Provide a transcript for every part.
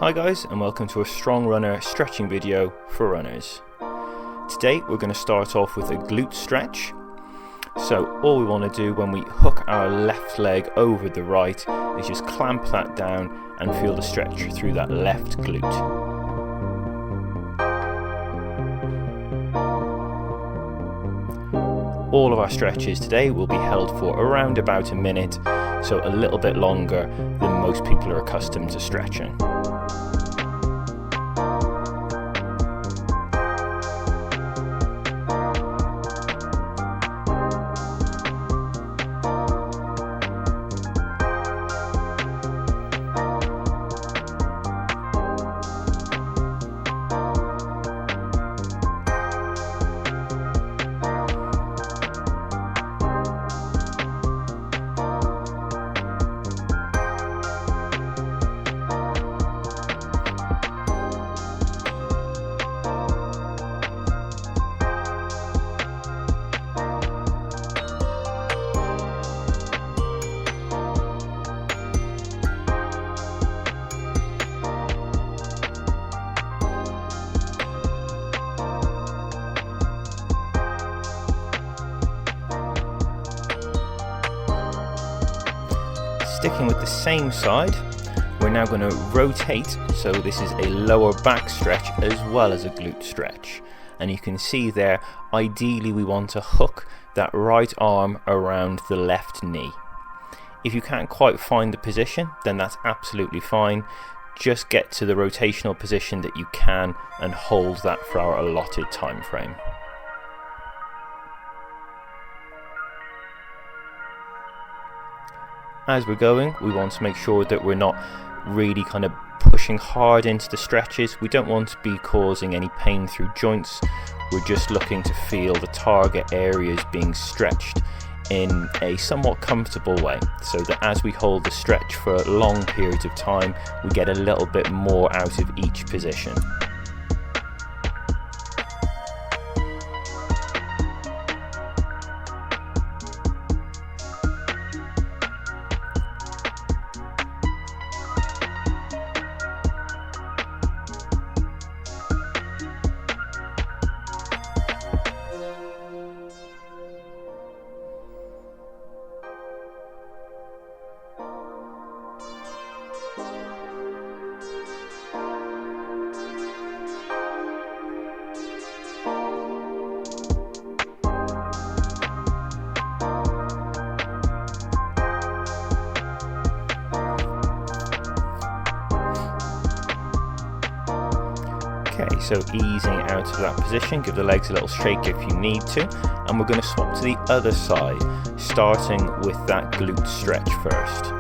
Hi guys, and welcome to a strong runner stretching video for runners. Today we're going to start off with a glute stretch. So all we want to do when we hook our left leg over the right is just clamp that down and feel the stretch through that left glute. All of our stretches today will be held for around about a minute, so a little bit longer than most people are accustomed to stretching. Sticking with the same side, we're now going to rotate, so this is a lower back stretch as well as a glute stretch. And you can see there, ideally we want to hook that right arm around the left knee. If you can't quite find the position, then that's absolutely fine. Just get to the rotational position that you can and hold that for our allotted time frame. As we're going, we want to make sure that we're not really kind of pushing hard into the stretches. We don't want to be causing any pain through joints. We're just looking to feel the target areas being stretched in a somewhat comfortable way, so that as we hold the stretch for long periods of time, we get a little bit more out of each position. Okay, so easing out of that position, give the legs a little shake if you need to, and we're going to swap to the other side, starting with that glute stretch first.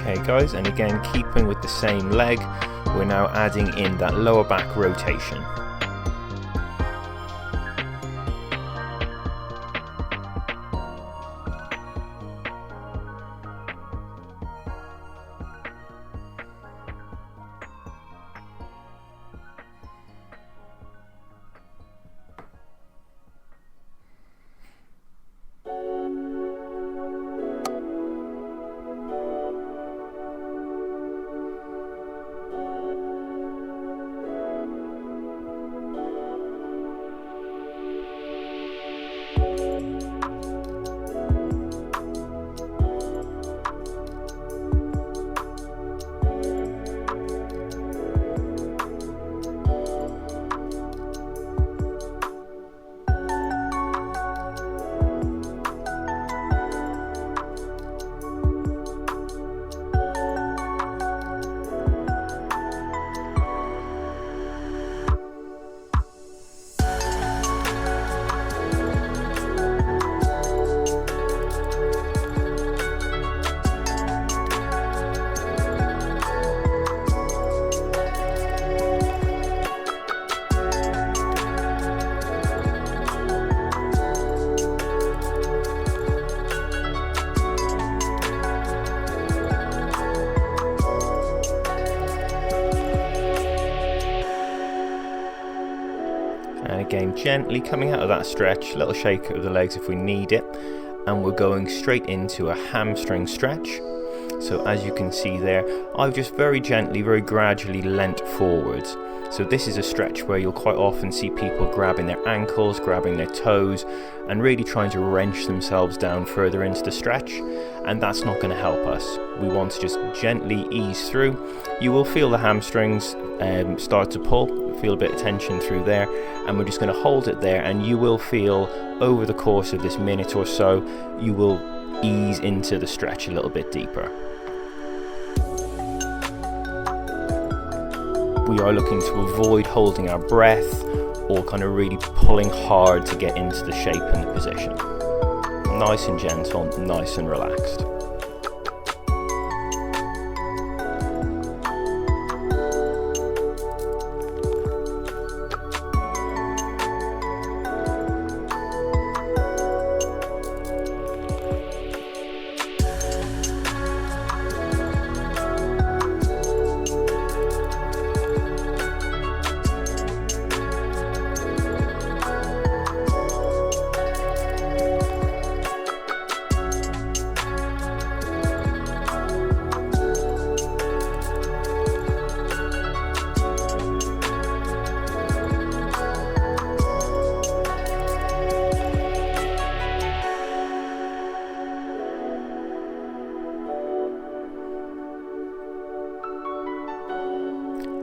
Okay guys, and again keeping with the same leg, we're now adding in that lower back rotation. gently coming out of that stretch, a little shake of the legs if we need it, and we're going straight into a hamstring stretch. So as you can see there, I've just very gently, very gradually leant forwards. So this is a stretch where you'll quite often see people grabbing their ankles, grabbing their toes, and really trying to wrench themselves down further into the stretch, and that's not going to help us. We want to just gently ease through. You will feel the hamstrings start to pull, feel a bit of tension through there, and we're just going to hold it there, and you will feel over the course of this minute or so, you will ease into the stretch a little bit deeper. We are looking to avoid holding our breath or kind of really pulling hard to get into the shape and the position. Nice and gentle, nice and relaxed.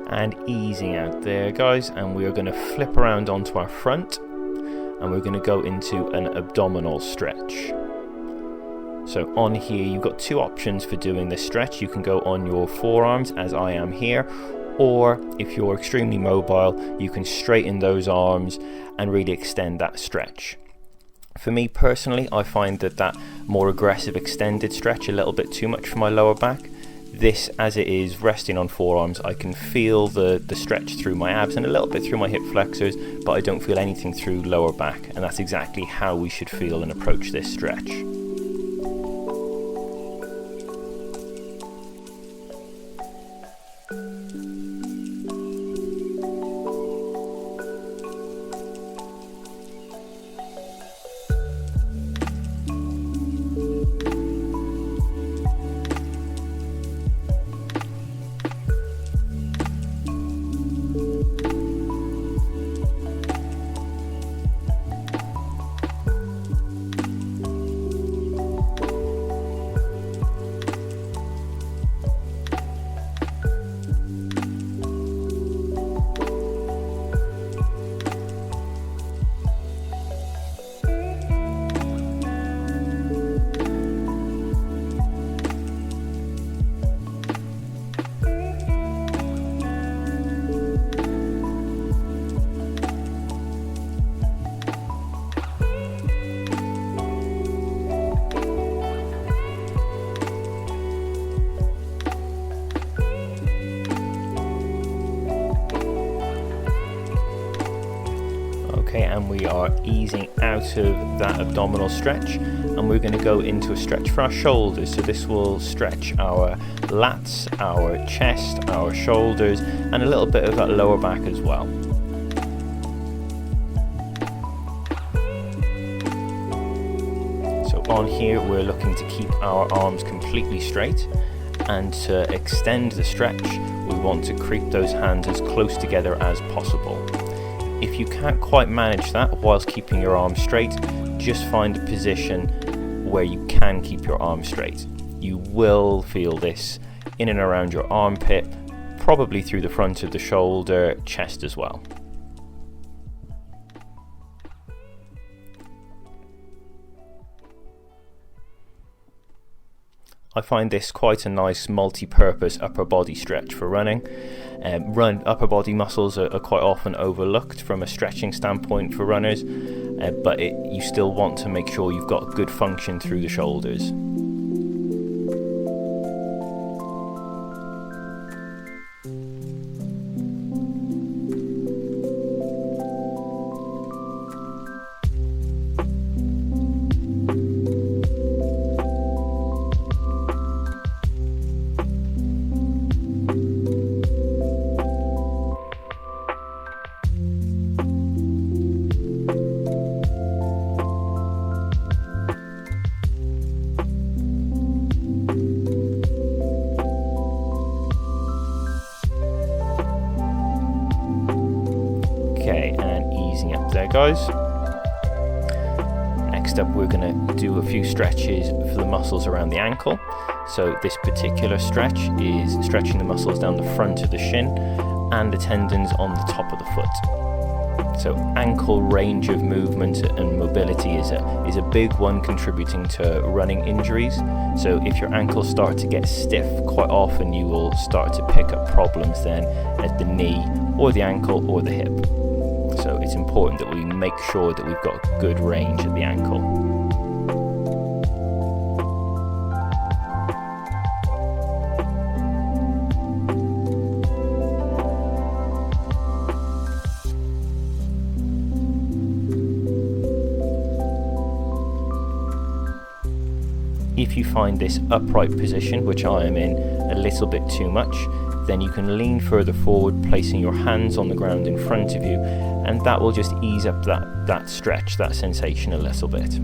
And easing out there, guys, and we are going to flip around onto our front, and we're going to go into an abdominal stretch. So on here you've got two options for doing this stretch. You can go on your forearms as I am here, or if you're extremely mobile you can straighten those arms and really extend that stretch. For me personally, I find that more aggressive extended stretch a little bit too much for my lower back. This, as it is resting on forearms, I can feel the stretch through my abs and a little bit through my hip flexors, but I don't feel anything through lower back, and that's exactly how we should feel and approach this stretch. And we are easing out of that abdominal stretch, and we're going to go into a stretch for our shoulders. So this will stretch our lats, our chest, our shoulders, and a little bit of that lower back as well. So on here we're looking to keep our arms completely straight, and to extend the stretch we want to creep those hands as close together as possible. If you can't quite manage that whilst keeping your arms straight, just find a position where you can keep your arms straight. You will feel this in and around your armpit, probably through the front of the shoulder, chest as well. I find this quite a nice multi-purpose upper body stretch for running. Upper body muscles are quite often overlooked from a stretching standpoint for runners, but you still want to make sure you've got good function through the shoulders. there, guys. Next up, we're going to do a few stretches for the muscles around the ankle. So this particular stretch is stretching the muscles down the front of the shin and the tendons on the top of the foot. So ankle range of movement and mobility is a big one contributing to running injuries. So if your ankles start to get stiff, quite often you will start to pick up problems then at the knee or the ankle or the hip. So it's important that we make sure that we've got good range at the ankle. If you find this upright position, which I am in, a little bit too much, then you can lean further forward, placing your hands on the ground in front of you, and that will just ease up that stretch, that sensation a little bit.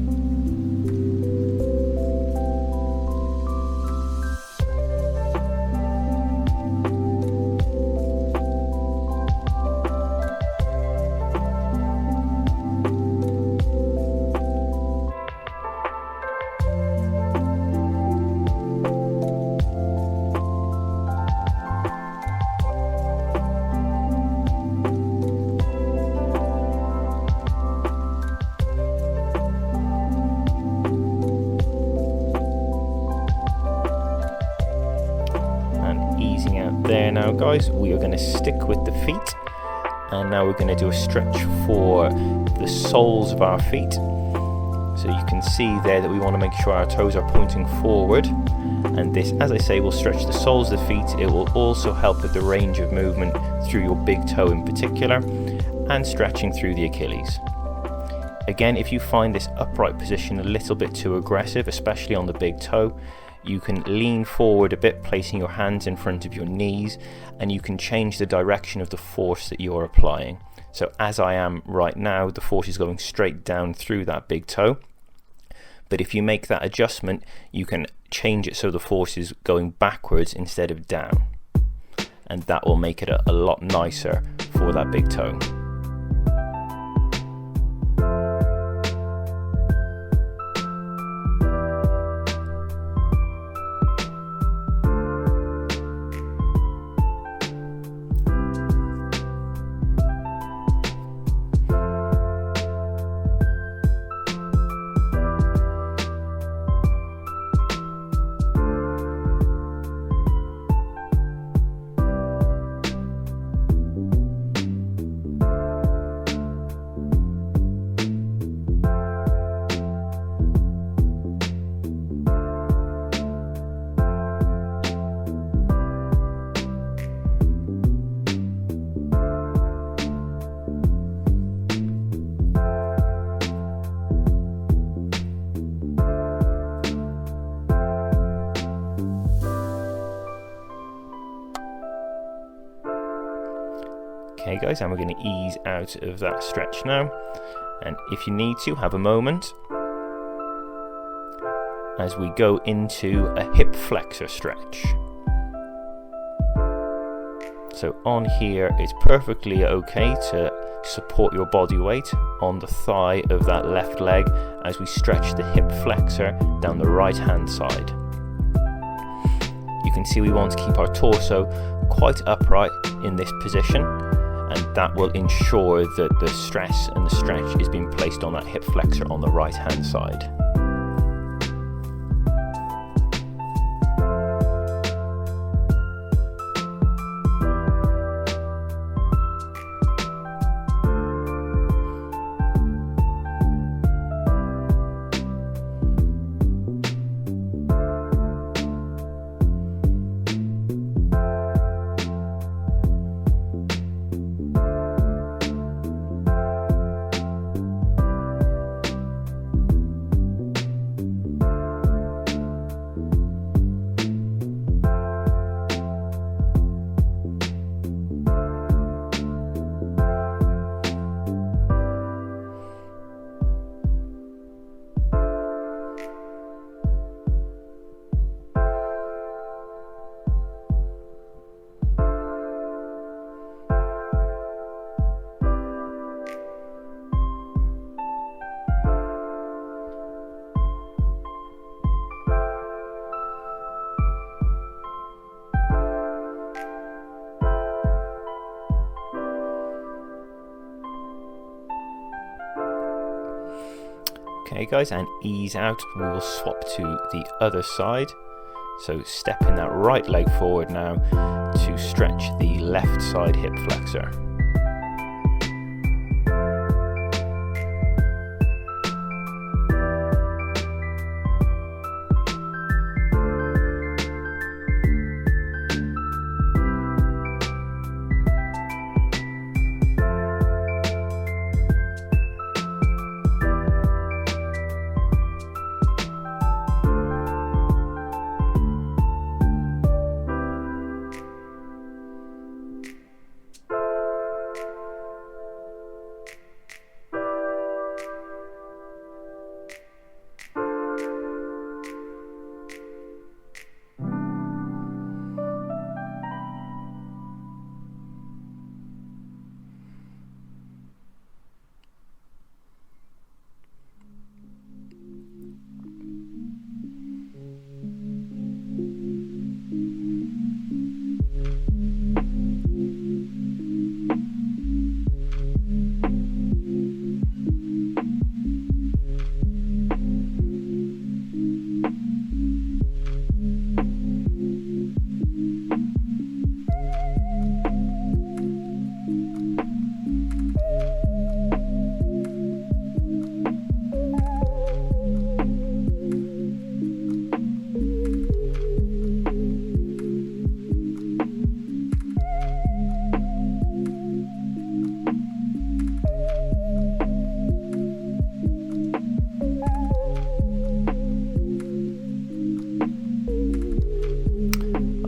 There now, guys, we are going to stick with the feet, and now we're going to do a stretch for the soles of our feet. So you can see there that we want to make sure our toes are pointing forward, and this, as I say, will stretch the soles of the feet. It will also help with the range of movement through your big toe in particular, and stretching through the Achilles. Again, if you find this upright position a little bit too aggressive, especially on the big toe, you can lean forward a bit, placing your hands in front of your knees, and you can change the direction of the force that you're applying. So as I am right now, the force is going straight down through that big toe. But if you make that adjustment, you can change it so the force is going backwards instead of down. And that will make it a lot nicer for that big toe. Okay guys, and we're going to ease out of that stretch now, and if you need to, have a moment as we go into a hip flexor stretch. So on here, it's perfectly okay to support your body weight on the thigh of that left leg as we stretch the hip flexor down the right hand side. You can see we want to keep our torso quite upright in this position, and that will ensure that the stress and the stretch is being placed on that hip flexor on the right hand side. Okay guys, and ease out, we will swap to the other side. So stepping that right leg forward now to stretch the left side hip flexor.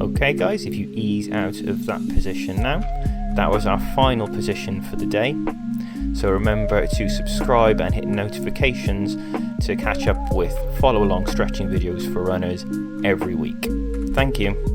Okay guys, if you ease out of that position now, that was our final position for the day. So remember to subscribe and hit notifications to catch up with follow along stretching videos for runners every week. Thank you.